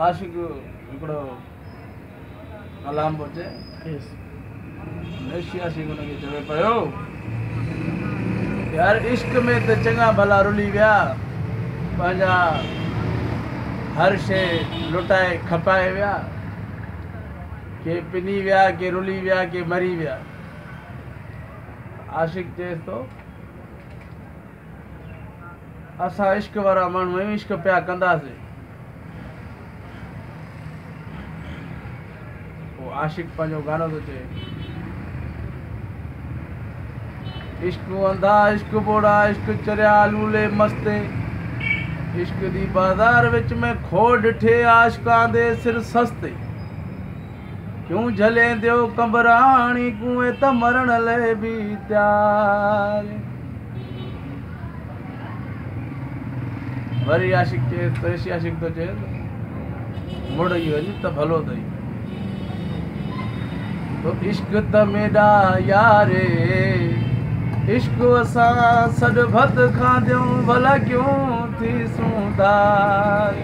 आशिक हिकिड़ो कलाम पियो चए नेशी आशिक हुनखे चवे पियो यार इश्क में त चङा भला रुली विया पंहिंजा हर शइ लुटाए खपाए विया के पिनी विया के रुली विया के मरी विया आशिक चएसि थो असां इश्क वारा माण्हू आहियूं इश्क पिया कंदासीं पोइ आशिक पंहिंजो गानो थो चए इश्क अंधा इश्क बोड़ा इश्क चरिया लूले मस्ते इश्क दी बाजार विच में खो ॾिठे आशिकां दे सिर सस्ते क्यों झले दियो कंबराणी कुएं त मरण लाइ बि त्यार वरी आशिक चए तेसी आशिक तो चए मुड़ी वञ त भलो अथई तो इश्क त मेरा यारे इश्क असां सॾ भत खां ॾियूं भला क्यों थी सूंदार